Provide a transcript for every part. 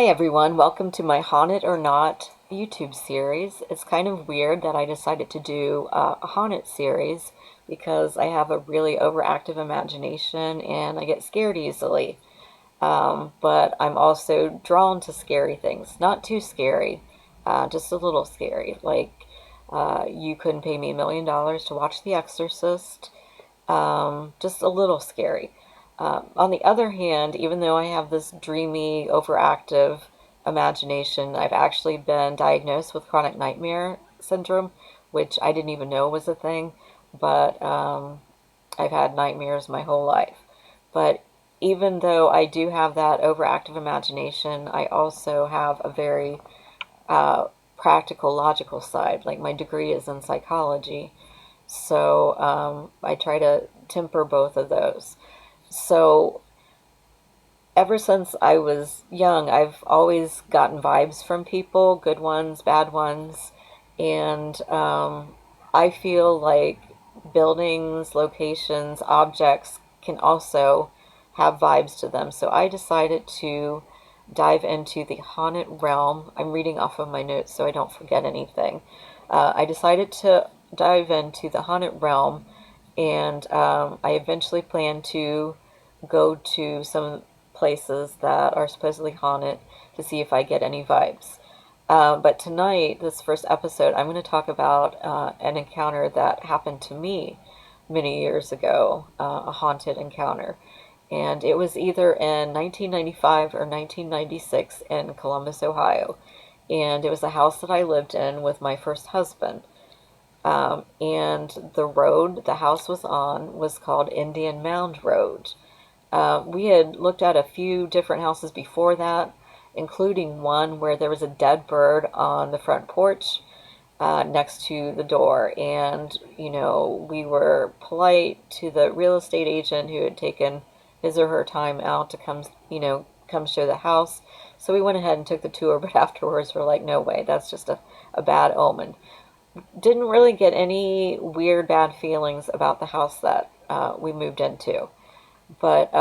everyone, welcome to my Haunted or Not YouTube series. It's kind of weird that I decided to do a haunted series because I have a really overactive imagination and I get scared easily. But I'm also drawn to scary things. Not too scary, just a little scary. Like, you couldn't pay me $1 million to watch The Exorcist. Just a little scary. On the other hand, even though I have this dreamy, overactive imagination, I've actually been diagnosed with chronic nightmare syndrome, which I didn't even know was a thing, but I've had nightmares my whole life. But even though I do have that overactive imagination, I also have a very practical, logical side. Like my degree is in psychology, so I try to temper both of those. So ever since I was young, I've always gotten vibes from people, good ones, bad ones, and I feel like buildings, locations, objects can also have vibes to them. So I decided to dive into the haunted realm. I'm reading off of my notes so I don't forget anything. I decided to dive into the haunted realm, and I eventually plan to go to some places that are supposedly haunted to see if I get any vibes. But tonight, this first episode, I'm going to talk about an encounter that happened to me many years ago, a haunted encounter. And it was either in 1995 or 1996 in Columbus, Ohio. And it was a house that I lived in with my first husband. And the road the house was on was called Indian Mound Road. We had looked at a few different houses before that, including one where there was a dead bird on the front porch next to the door. And, we were polite to the real estate agent who had taken his or her time out to come show the house. So we went ahead and took the tour, but afterwards we're like, no way, that's just a bad omen. Didn't really get any weird bad feelings about the house that we moved into. But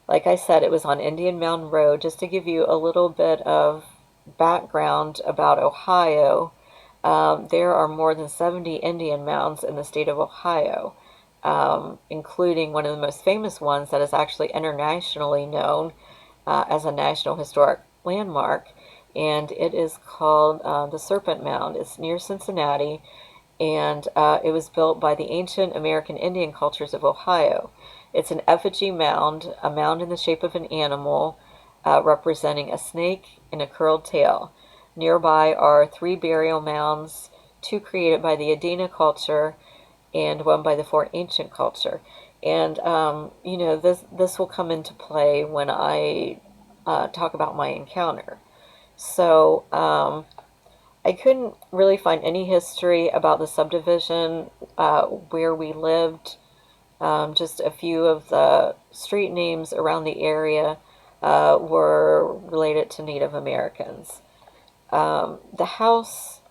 like I said, it was on Indian Mound Road. Just to give you a little bit of background about Ohio, there are more than 70 Indian mounds in the state of Ohio, including one of the most famous ones that is actually internationally known as a National Historic Landmark, and it is called the Serpent Mound. It's near Cincinnati, and it was built by the ancient American Indian cultures of Ohio. It's an effigy mound, a mound in the shape of an animal, representing a snake and a curled tail. Nearby are three burial mounds, two created by the Adena culture and one by the Fort Ancient culture. And this will come into play when I talk about my encounter. So I couldn't really find any history about the subdivision where we lived. Just a few of the street names around the area were related to Native Americans. The house,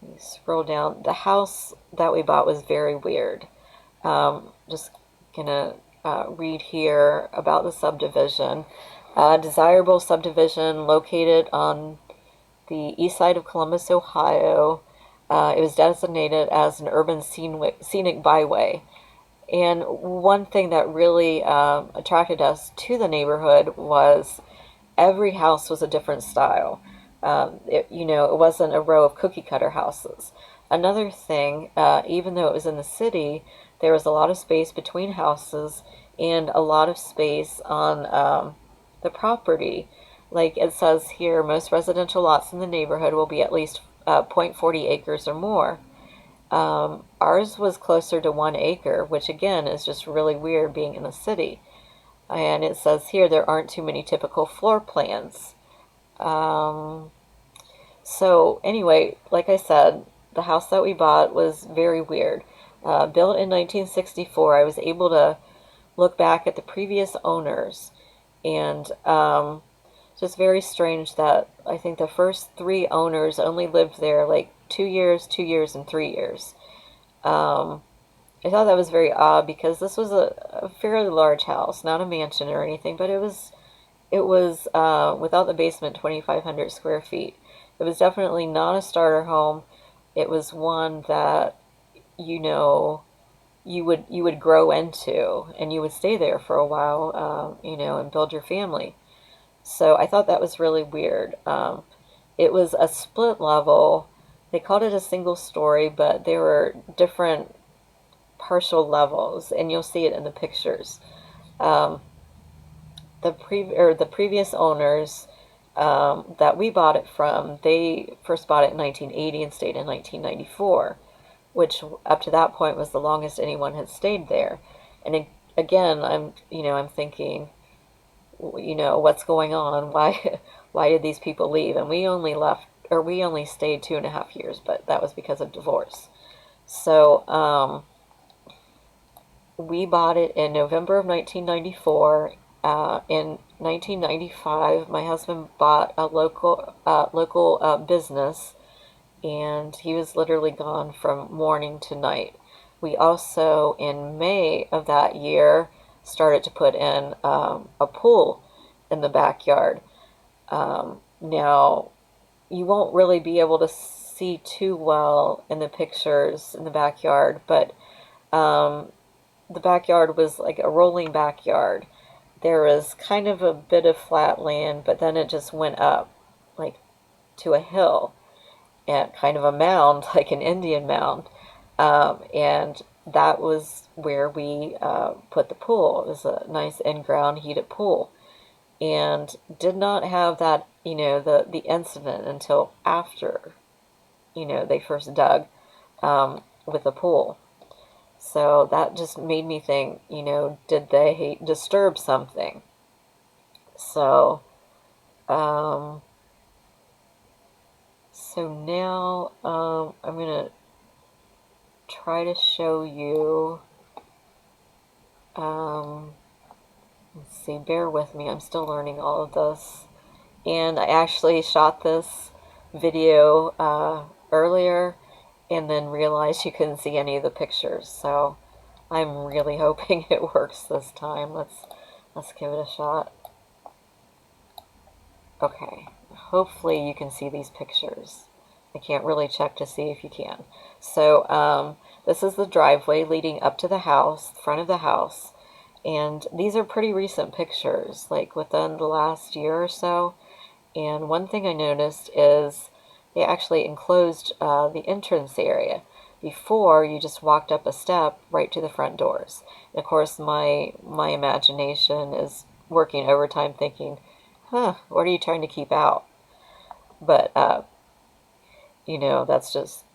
let me scroll down, the house that we bought was very weird. Just gonna read here about the subdivision. Desirable subdivision located on the east side of Columbus, Ohio. It was designated as an urban scenic byway. And one thing that really attracted us to the neighborhood was every house was a different style. It wasn't a row of cookie cutter houses. Another thing, even though it was in the city, there was a lot of space between houses and a lot of space on the property. Like it says here, most residential lots in the neighborhood will be at least 0.40 acres or more. Ours was closer to 1 acre, which again is just really weird being in the city. And it says here there aren't too many typical floor plans. So anyway, like I said, the house that we bought was very weird. Built in 1964, I was able to look back at the previous owners, and just very strange that I think the first three owners only lived there like 2 years, 2 years, and 3 years. I thought that was very odd because this was a fairly large house, not a mansion or anything, but it was It was, without the basement, 2,500 square feet. It was definitely not a starter home. It was one that, you know, you would grow into, and you would stay there for a while, and build your family. So I thought that was really weird. It was a split level. They called it a single story, but there were different partial levels, and you'll see it in the pictures. Um, the previous owners, that we bought it from, they first bought it in 1980 and stayed in 1994, which up to that point was the longest anyone had stayed there. And again, I'm thinking, what's going on? Why why did these people leave? And we only stayed 2.5 years, but that was because of divorce. So we bought it in November of 1994. In 1995, my husband bought a local business, and he was literally gone from morning to night. We also, in May of that year, started to put in a pool in the backyard. Now, you won't really be able to see too well in the pictures in the backyard, but um, the backyard was like a rolling backyard. There was kind of a bit of flat land, but then it just went up like to a hill and kind of a mound, like an Indian mound. And that was where we put the pool. It was a nice in-ground heated pool, and did not have that, the incident until after, they first dug with the pool. So that just made me think, did they disturb something? So, um, so now I'm gonna try to show you. Um, let's see, bear with me. I'm still learning all of this. And I actually shot this video earlier and then realized you couldn't see any of the pictures. So I'm really hoping it works this time. Let's give it a shot. Okay, hopefully you can see these pictures. I can't really check to see if you can. So this is the driveway leading up to the house, front of the house. And these are pretty recent pictures, like within the last year or so. And one thing I noticed is they actually enclosed the entrance area. Before, you just walked up a step right to the front doors. And of course, my imagination is working overtime thinking, what are you trying to keep out? But, that's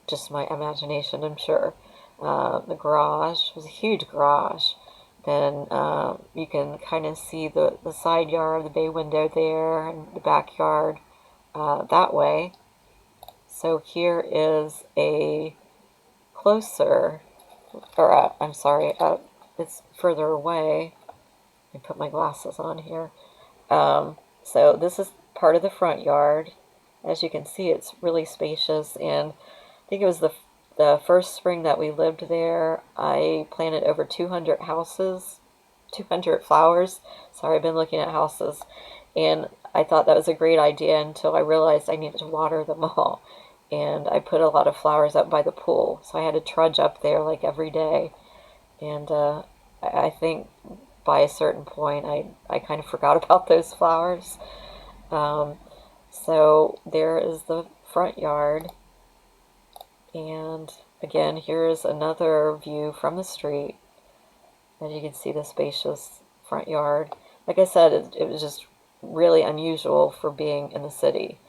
just my imagination, I'm sure. The garage was a huge garage. Then you can kind of see the side yard, the bay window there, and the backyard that way. So here is a closer, or I'm sorry, it's further away. Let me put my glasses on here. So this is part of the front yard. As you can see, it's really spacious, and I think it was the first spring that we lived there, I planted over 200 houses, 200 flowers. Sorry, I've been looking at houses, and I thought that was a great idea until I realized I needed to water them all. And I put a lot of flowers up by the pool, so I had to trudge up there like every day. And I think by a certain point, I kind of forgot about those flowers. Um, so there is the front yard. And again, here is another view from the street. As you can see, the spacious front yard. Like I said, it was just really unusual for being in the city.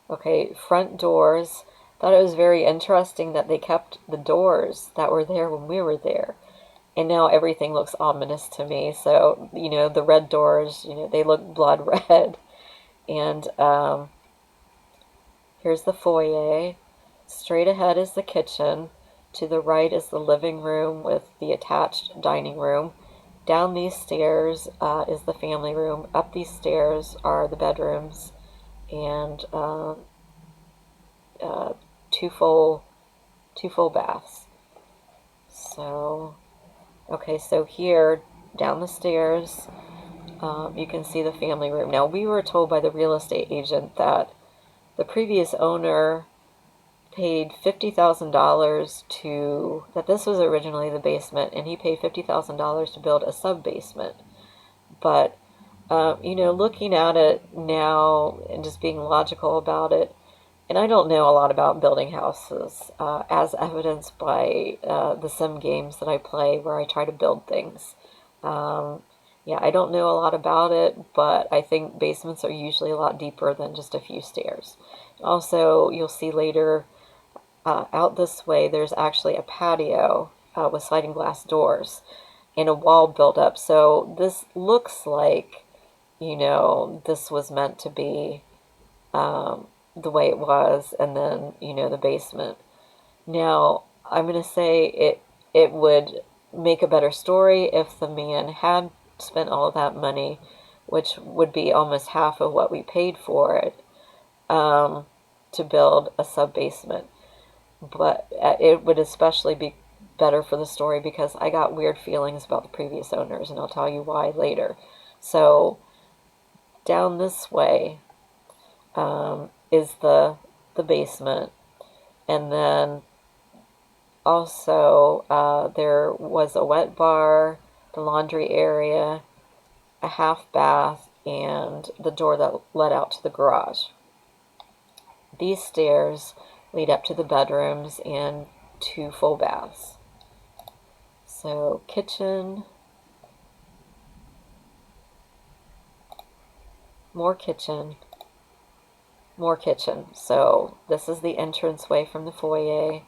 Okay, front doors. Thought it was very interesting that they kept the doors that were there when we were there. And now everything looks ominous to me. So, the red doors, they look blood red. And here's the foyer. Straight ahead is the kitchen. To the right is the living room with the attached dining room. Down these stairs is the family room. Up these stairs are the bedrooms, and uh, two full baths. So, okay, so here down the stairs You can see the family room. Now, we were told by the real estate agent that the previous owner paid $50,000 that this was originally the basement, and he paid $50,000 to build a sub-basement. But, looking at it now and just being logical about it, and I don't know a lot about building houses, as evidenced by the sim games that I play where I try to build things. Yeah, I don't know a lot about it, but I think basements are usually a lot deeper than just a few stairs. Also, you'll see later out this way, there's actually a patio with sliding glass doors and a wall built up. So this looks like, this was meant to be the way it was, and then, the basement. Now, I'm going to say it would make a better story if the man had spent all that money, which would be almost half of what we paid for it, to build a sub basement. But it would especially be better for the story because I got weird feelings about the previous owners, and I'll tell you why later. So down this way is the basement, and then also there was a wet bar, the laundry area, a half bath, and the door that led out to the garage. These stairs lead up to the bedrooms and 2 full baths. So kitchen, more kitchen, more kitchen. So this is the entranceway from the foyer,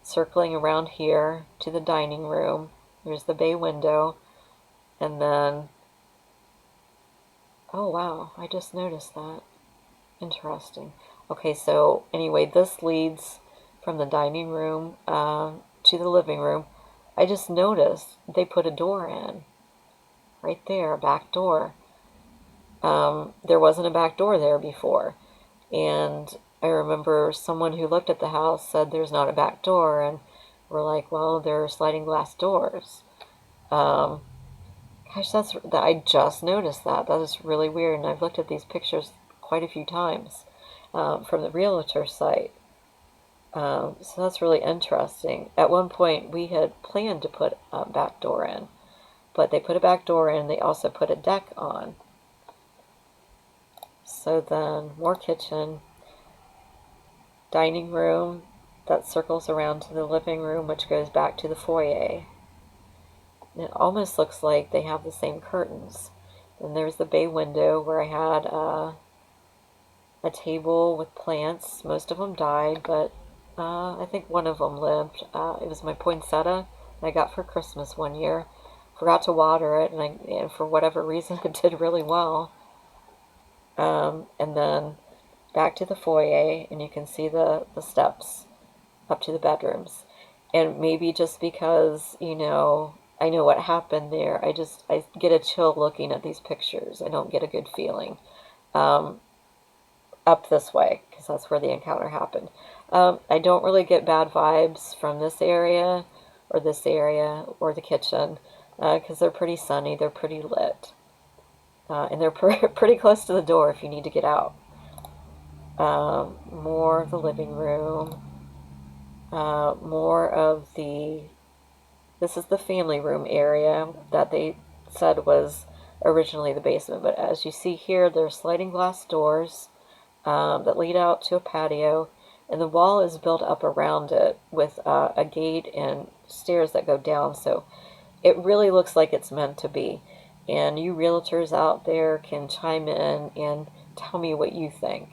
circling around here to the dining room. There's the bay window, and then, oh wow, I just noticed that. Interesting. Okay, so anyway, this leads from the dining room to the living room. I just noticed they put a door in right there, a back door. There wasn't a back door there before, and I remember someone who looked at the house said there's not a back door, and we're like, well, there are sliding glass doors. Gosh, I just noticed that. That is really weird, and I've looked at these pictures quite a few times from the realtor site. So that's really interesting. At one point, we had planned to put a back door in, but they put a back door in. They also put a deck on. So then, more kitchen, dining room that circles around to the living room, which goes back to the foyer. And it almost looks like they have the same curtains. Then there's the bay window where I had a table with plants. Most of them died, but I think one of them lived. It was my poinsettia that I got for Christmas one year. Forgot to water it, and for whatever reason, it did really well. And then back to the foyer, and you can see the steps up to the bedrooms. And maybe just because, I know what happened there, I get a chill looking at these pictures. I don't get a good feeling. Up this way, because that's where the encounter happened. I don't really get bad vibes from this area, or the kitchen, because they're pretty sunny, they're pretty lit. And they're pretty close to the door if you need to get out. More of the living room. More of this is the family room area that they said was originally the basement. But as you see here, there's sliding glass doors that lead out to a patio, and the wall is built up around it with a gate and stairs that go down. So it really looks like it's meant to be. And you realtors out there can chime in and tell me what you think.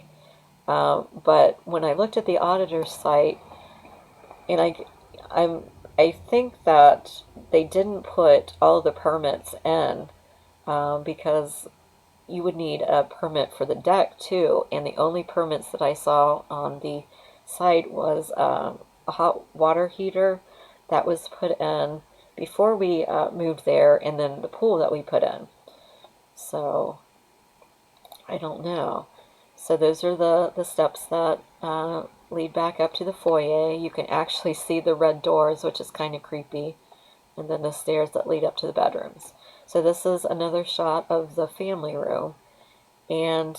But when I looked at the auditor's site, and I think that they didn't put all the permits in because you would need a permit for the deck too. And the only permits that I saw on the site was a hot water heater that was put in before we moved there, and then the pool that we put in. So I don't know. So those are the steps that lead back up to the foyer. You can actually see the red doors, which is kind of creepy. and then the stairs that lead up to the bedrooms. So this is another shot of the family room. And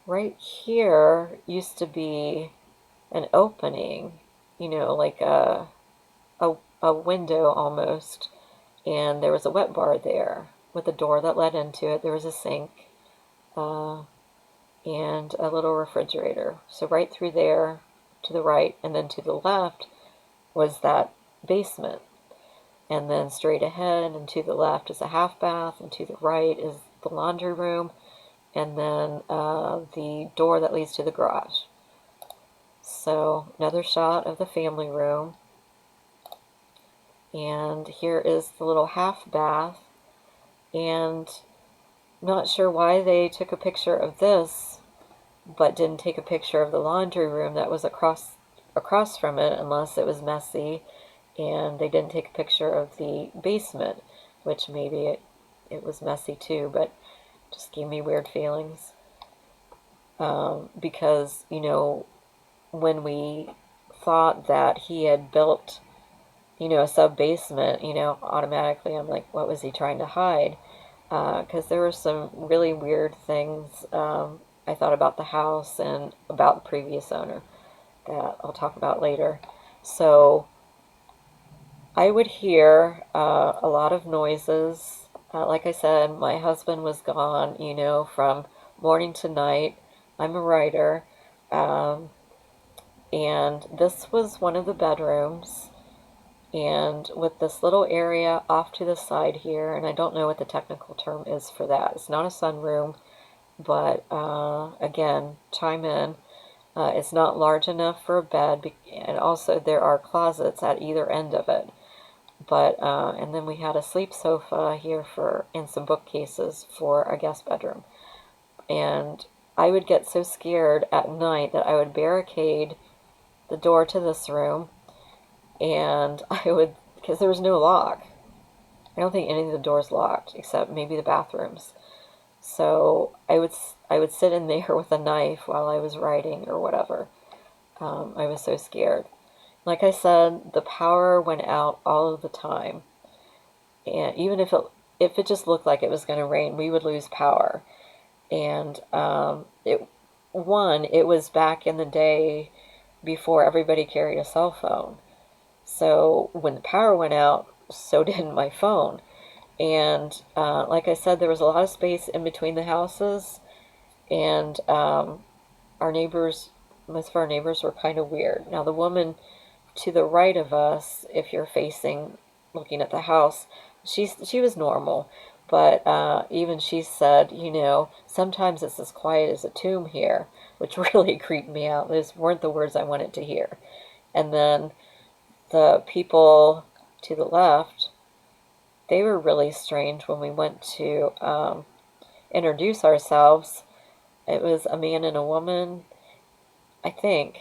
right here used to be an opening, like a window almost. And there was a wet bar there with a door that led into it. There was a sink uh, and a little refrigerator. So right through there to the right and then to the left was that basement. And then straight ahead and to the left is a half bath, and to the right is the laundry room, and then the door that leads to the garage. So another shot of the family room. And here is the little half bath. And not sure why they took a picture of this, but didn't take a picture of the laundry room that was across from it, unless it was messy. And they didn't take a picture of the basement, which maybe it was messy too, but just gave me weird feelings. Because, when we thought that he had built, a sub-basement, automatically I'm like, what was he trying to hide? Because there were some really weird things I thought about the house and about the previous owner that I'll talk about later. So I would hear a lot of noises. Like I said, my husband was gone, from morning to night. I'm a writer. Um, and this was one of the bedrooms. And with this little area off to the side here, and I don't know what the technical term is for that. It's not a sunroom, but again, chime in. It's not large enough for a bed, and also there are closets at either end of it. But and then we had a sleep sofa here and some bookcases for a guest bedroom. And I would get so scared at night that I would barricade the door to this room, and because there was no lock. I don't think any of the doors locked except maybe the bathrooms. So I would sit in there with a knife while I was writing or whatever. I was so scared. Like I said, the power went out all of the time. And even if it just looked like it was going to rain, we would lose power. And it was back in the day before everybody carried a cell phone. So when the power went out, so did my phone. And like I said, there was a lot of space in between the houses. And our neighbors, most of our neighbors were kind of weird. Now, the woman to the right of us, if you're looking at the house, she was normal. But even she said, sometimes it's as quiet as a tomb here, which really creeped me out. Those weren't the words I wanted to hear. And then the people to the left, they were really strange when we went to introduce ourselves. It was a man and a woman. I think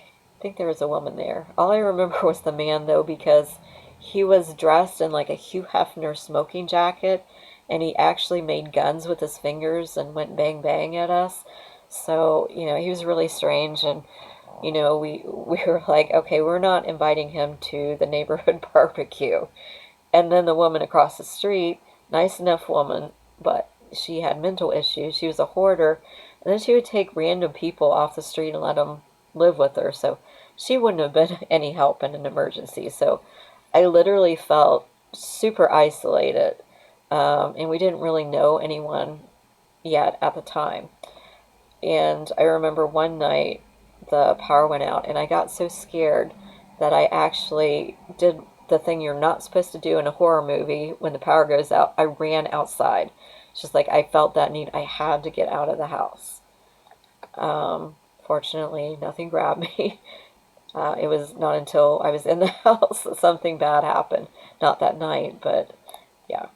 there was a woman there. All I remember was the man, though, because he was dressed in like a Hugh Hefner smoking jacket, and he actually made guns with his fingers and went bang bang at us. So, he was really strange, and we were like, okay, we're not inviting him to the neighborhood barbecue. And then the woman across the street, nice enough woman, but she had mental issues. She was a hoarder, and then she would take random people off the street and let them live with her. So she wouldn't have been any help in an emergency. So I literally felt super isolated, and we didn't really know anyone yet at the time. And I remember one night the power went out, and I got so scared that I actually did the thing you're not supposed to do in a horror movie when the power goes out. I ran outside. It's just like I felt that need. I had to get out of the house. Fortunately, nothing grabbed me. It was not until I was in the house that something bad happened. Not that night, but yeah.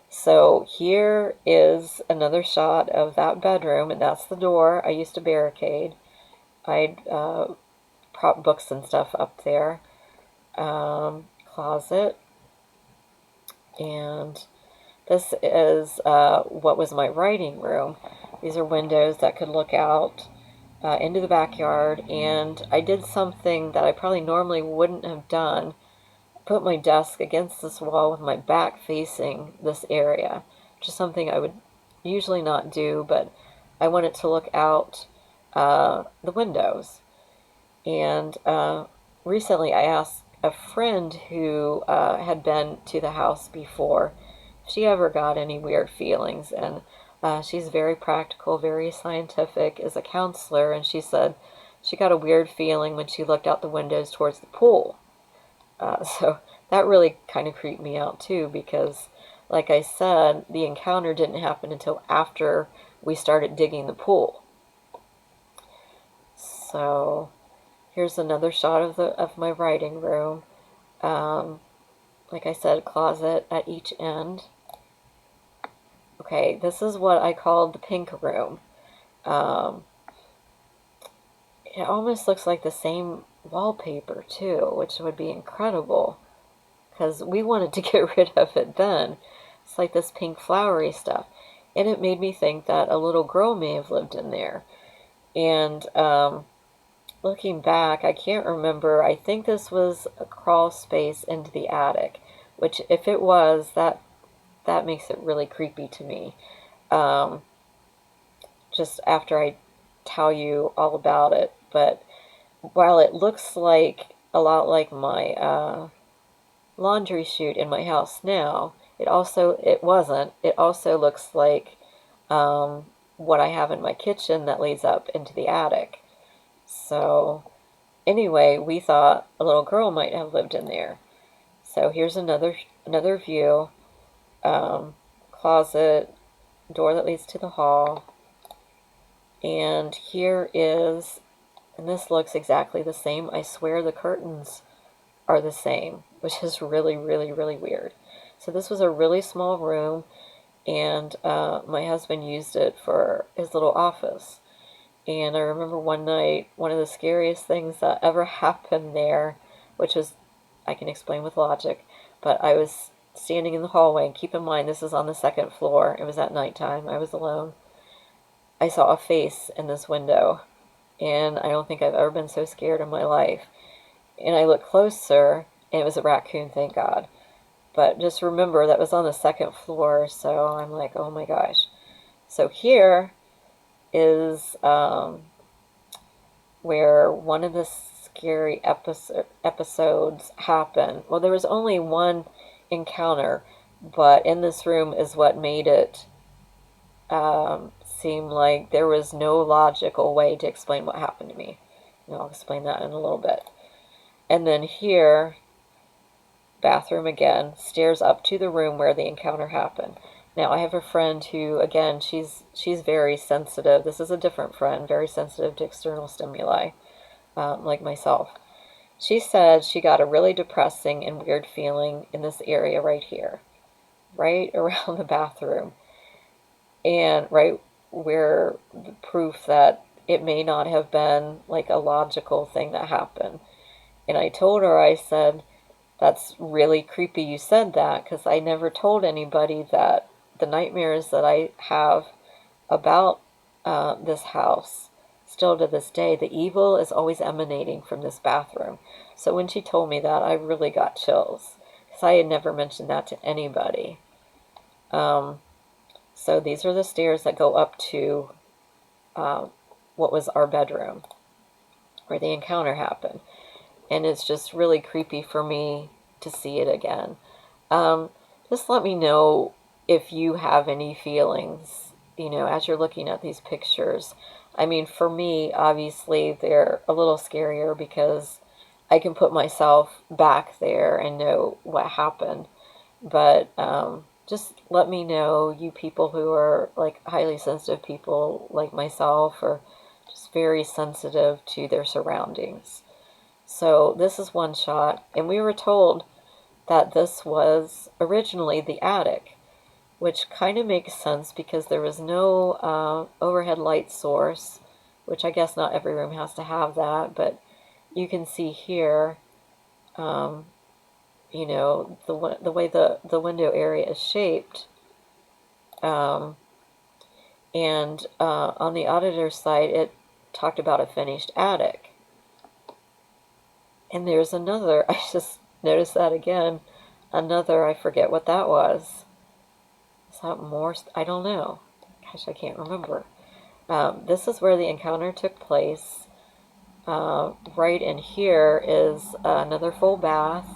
So here is another shot of that bedroom, and that's the door I used to barricade. I'd prop books and stuff up there. Closet. And this is what was my writing room. These are windows that could look out into the backyard, and I did something that I probably normally wouldn't have done put my desk against this wall with my back facing this area, which is something I would usually not do, but I wanted to look out the windows. And recently I asked a friend who had been to the house before if she ever got any weird feelings. And she's very practical, very scientific, is a counselor, and she said she got a weird feeling when she looked out the windows towards the pool. So that really kind of creeped me out too, because, like I said, the encounter didn't happen until after we started digging the pool. So here's another shot of my writing room. Like I said, closet at each end. Okay, this is what I called the pink room. Um, it almost looks like the same wallpaper too, which would be incredible because we wanted to get rid of it then. It's like this pink flowery stuff. And it made me think that a little girl may have lived in there. And looking back, I can't remember. I think this was a crawl space into the attic, which if it was, that makes it really creepy to me. Um, just after I tell you all about it. But while it looks like a lot like my laundry chute in my house now, it wasn't. It also looks like what I have in my kitchen that leads up into the attic. So anyway, we thought a little girl might have lived in there. So here's another view. Closet, door that leads to the hall. And here is, and this looks exactly the same. I swear the curtains are the same, which is really, really, really weird. So this was a really small room, and my husband used it for his little office. And I remember one night, one of the scariest things that ever happened there, which was, I can explain with logic, but I was standing in the hallway, and keep in mind this is on the second floor. It was at nighttime. I was alone. I saw a face in this window, and I don't think I've ever been so scared in my life. And I looked closer, and it was a raccoon, thank God. But just remember, that was on the second floor, so I'm like, oh my gosh. So here is where one of the scary episodes happened. Well, there was only one encounter, but in this room is what made it seem like there was no logical way to explain what happened to me. And I'll explain that in a little bit. And then here, bathroom again, stairs up to the room where the encounter happened. Now, I have a friend who, again, she's very sensitive. This is a different friend, very sensitive to external stimuli, like myself. She said she got a really depressing and weird feeling in this area right here, right around the bathroom, and right where the proof that it may not have been like a logical thing that happened. And I told her, I said, that's really creepy you said that, because I never told anybody that the nightmares that I have about this house, still to this day, the evil is always emanating from this bathroom. So when she told me that, I really got chills, because I had never mentioned that to anybody. So these are the stairs that go up to what was our bedroom, where the encounter happened. And it's just really creepy for me to see it again. Just let me know if you have any feelings, as you're looking at these pictures. I mean, for me, obviously, they're a little scarier because I can put myself back there and know what happened. But just let me know, you people who are like highly sensitive people like myself, or just very sensitive to their surroundings. So this is one shot, and we were told that this was originally the attic, which kind of makes sense because there was no overhead light source, which I guess not every room has to have that, but you can see here, the way the window area is shaped. And on the auditor's side, it talked about a finished attic. And there's another, I just noticed that again. Another, I forget what that was. Is that more? I don't know. Gosh, I can't remember. This is where the encounter took place. Right in here is another full bath.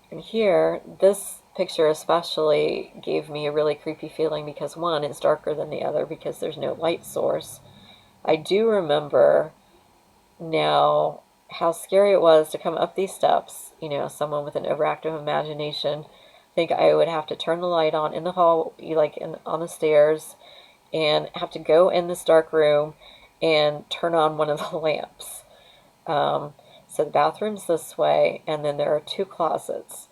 And here, this picture especially gave me a really creepy feeling because one, it's darker than the other because there's no light source. I do remember now how scary it was to come up these steps. You know, someone with an overactive imagination think I would have to turn the light on in the hall, like on the stairs, and have to go in this dark room and turn on one of the lamps. So the bathroom's this way, and then there are two closets,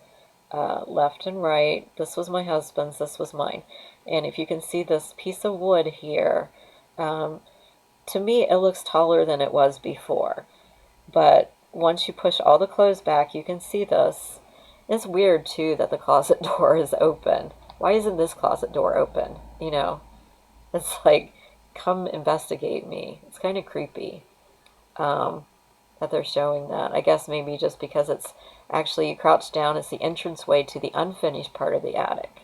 left and right. This was my husband's, this was mine. And if you can see this piece of wood here, to me it looks taller than it was before. But once you push all the clothes back, you can see this. It's weird, too, that the closet door is open. Why isn't this closet door open? You know, it's like, come investigate me. It's kind of creepy that they're showing that. I guess maybe just because it's actually, you crouch down, it's the entranceway to the unfinished part of the attic.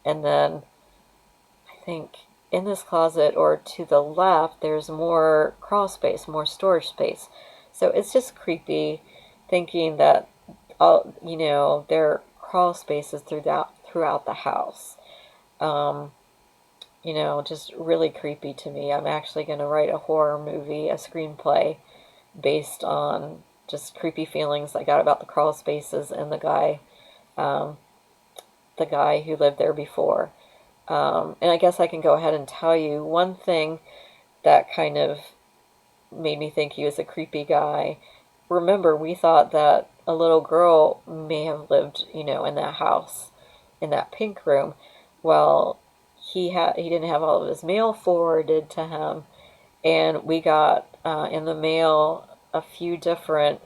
And then, I think, in this closet or to the left, there's more crawl space, more storage space. So it's just creepy thinking that you know, there are crawl spaces throughout the house. You know, just really creepy to me. I'm actually going to write a horror movie, a screenplay, based on just creepy feelings I got about the crawl spaces and um, the guy who lived there before. And I guess I can go ahead and tell you one thing that kind of made me think he was a creepy guy. Remember, we thought that a little girl may have lived, you know, in that house, in that pink room. Well, he didn't have all of his mail forwarded to him, and we got in the mail a few different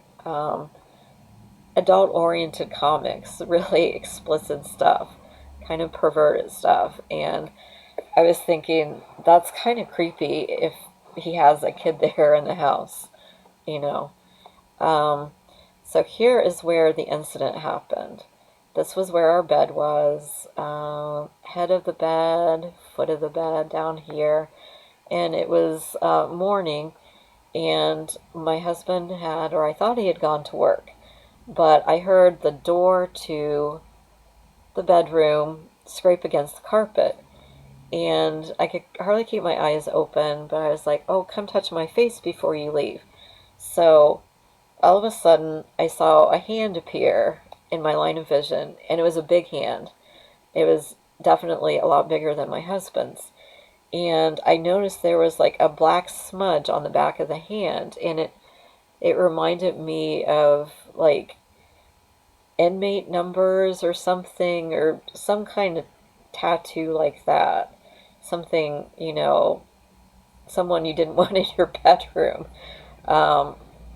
adult-oriented comics, really explicit stuff, kind of perverted stuff, and I was thinking that's kind of creepy if he has a kid there in the house, you know. So here is where the incident happened. This was where our bed was, head of the bed, foot of the bed down here, and it was morning, and my husband had, or I thought he had gone to work, but I heard the door to the bedroom scrape against the carpet, and I could hardly keep my eyes open, but I was like, oh, come touch my face before you leave. So all of a sudden, I saw a hand appear in my line of vision, and it was a big hand. It was definitely a lot bigger than my husband's. And I noticed there was like a black smudge on the back of the hand, and it reminded me of like inmate numbers or something, or some kind of tattoo like that. Something, you know, someone you didn't want in your bedroom.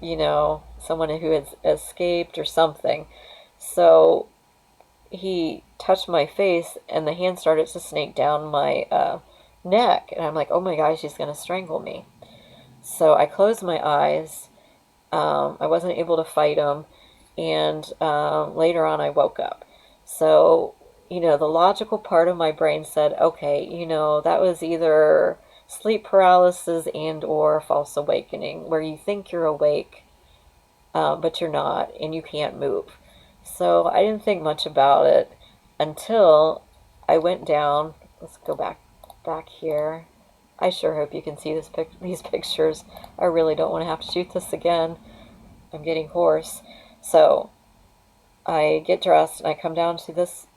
You know, someone who had escaped or something. So he touched my face, and the hand started to snake down my neck. And I'm like, oh my gosh, he's going to strangle me. So I closed my eyes. I wasn't able to fight him. And later on, I woke up. So, you know, the logical part of my brain said, okay, you know, that was either sleep paralysis and or false awakening, where you think you're awake, but you're not, and you can't move. So I didn't think much about it until I went down. Let's go back here. I sure hope you can see these pictures. I really don't want to have to shoot this again. I'm getting hoarse. So I get dressed and I come down to this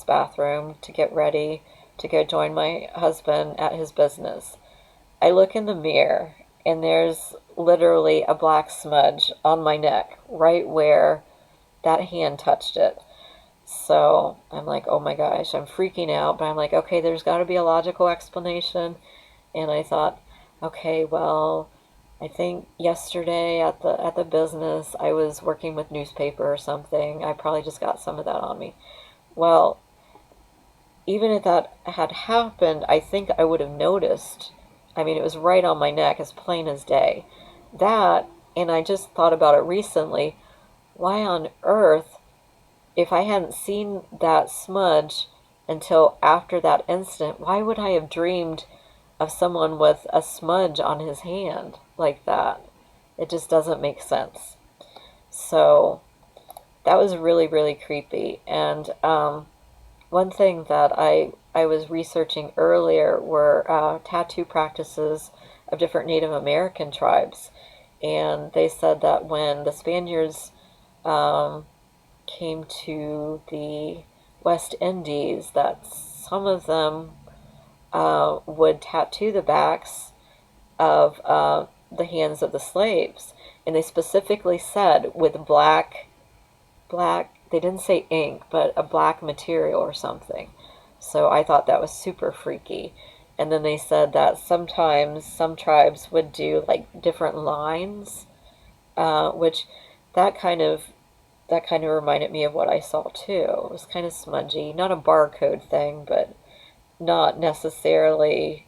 bathroom to get ready to go join my husband at his business. I look in the mirror, and there's literally a black smudge on my neck, right where that hand touched it. So I'm like, oh my gosh, I'm freaking out, but I'm like, okay, there's got to be a logical explanation. And I thought, okay, well, I think yesterday at the business I was working with newspaper or something. I probably just got some of that on me. Well, even if that had happened, I think I would have noticed. I mean, it was right on my neck, as plain as day. That And I just thought about it recently. Why on earth, if I hadn't seen that smudge until after that incident, why would I have dreamed of someone with a smudge on his hand like that? It just doesn't make sense. So that was really, really creepy. And one thing that I was researching earlier were tattoo practices of different Native American tribes. And they said that when the Spaniards um, came to the West Indies, that some of them would tattoo the backs of the hands of the slaves. And they specifically said with black, they didn't say ink, but a black material or something. So I thought that was super freaky. And then they said that sometimes some tribes would do like different lines, which that kind of that kind of reminded me of what I saw too. It was kind of smudgy, not a barcode thing, but not necessarily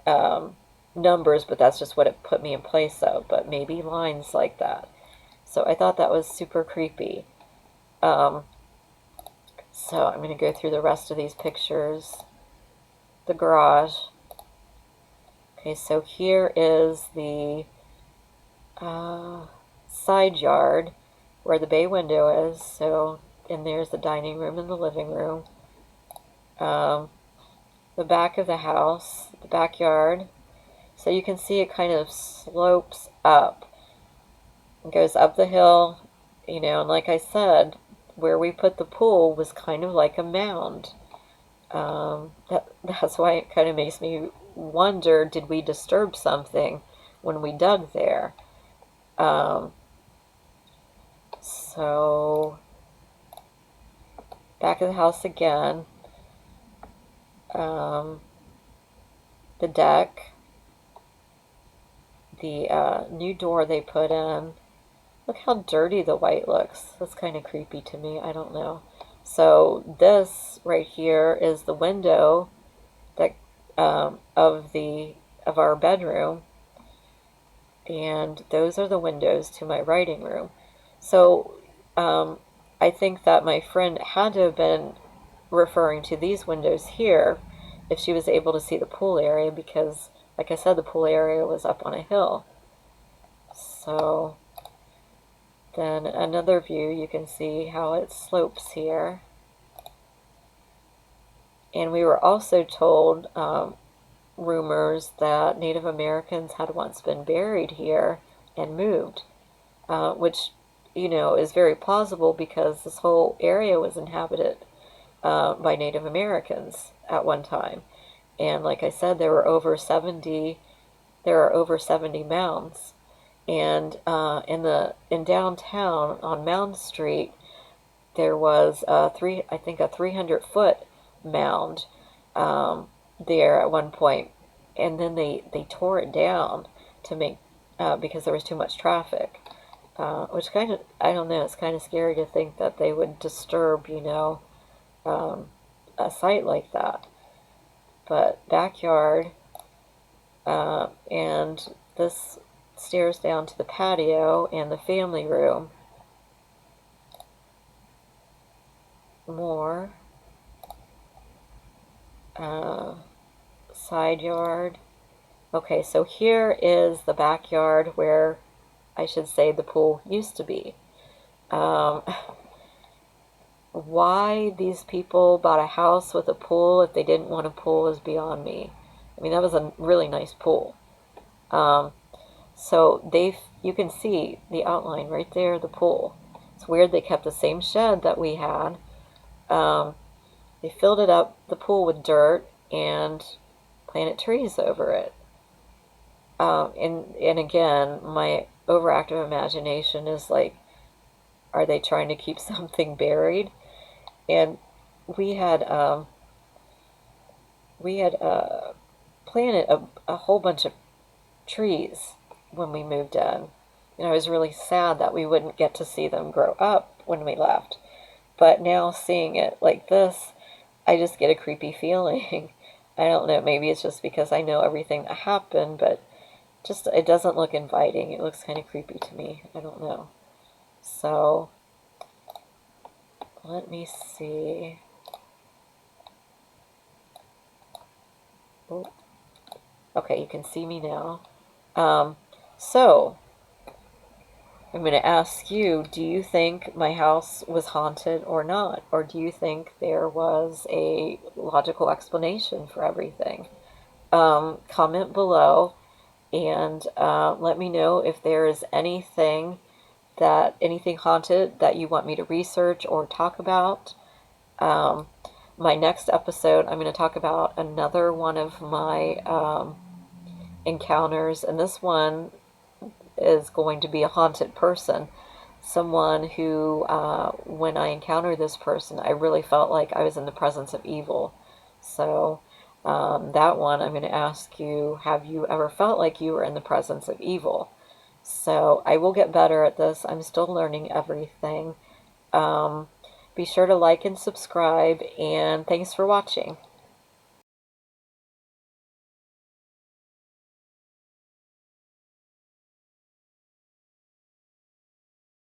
um, numbers, but that's just what it put me in place of. But maybe lines like that. So I thought that was super creepy. Um, so I'm going to go through the rest of these pictures. The garage. Okay, so here is the side yard where the bay window is. So, and there's the dining room and the living room. Um, the back of the house, the backyard. So you can see it kind of slopes up. It goes up the hill, and like I said, where we put the pool was kind of like a mound. That's why it kind of makes me wonder, did we disturb something when we dug there? Um, so, back of the house again. The deck. The new door they put in. Look how dirty the white looks. That's kind of creepy to me. I don't know. So this right here is the window that of our bedroom, and those are the windows to my writing room. So I think that my friend had to have been referring to these windows here if she was able to see the pool area, because, like I said, the pool area was up on a hill. So then another view, you can see how it slopes here. And we were also told rumors that Native Americans had once been buried here and moved, which, is very plausible because this whole area was inhabited by Native Americans at one time. And like I said, there are over 70 mounds. And in downtown on Mound Street, there was a 300-foot mound there at one point, and then they tore it down to make because there was too much traffic, which kind of, I don't know, it's kind of scary to think that they would disturb a site like that. But backyard, and this stairs down to the patio and the family room. More side yard. Okay, so here is the backyard where I should say the pool used to be. Why these people bought a house with a pool if they didn't want a pool is beyond me. I mean, that was a really nice pool. So you can see the outline right there, the pool. It's weird they kept the same shed that we had. They filled it up, the pool, with dirt and planted trees over it. And again, my overactive imagination is like, are they trying to keep something buried? And we had planted a whole bunch of trees when we moved in. And I was really sad that we wouldn't get to see them grow up when we left. But now seeing it like this, I just get a creepy feeling. I don't know, maybe it's just because I know everything that happened, but Just, it doesn't look inviting. It looks kind of creepy to me. I don't know. So, let me see. Oh, okay, you can see me now. Um, so, I'm going to ask you, do you think my house was haunted or not? Or do you think there was a logical explanation for everything? Comment below and let me know if there is anything haunted that you want me to research or talk about. Um, my next episode, I'm going to talk about another one of my encounters, and this one is going to be a haunted person. Someone who, when I encountered this person, I really felt like I was in the presence of evil. So, that one, I'm going to ask you, have you ever felt like you were in the presence of evil? So, I will get better at this. I'm still learning everything. Um, be sure to like and subscribe, and thanks for watching.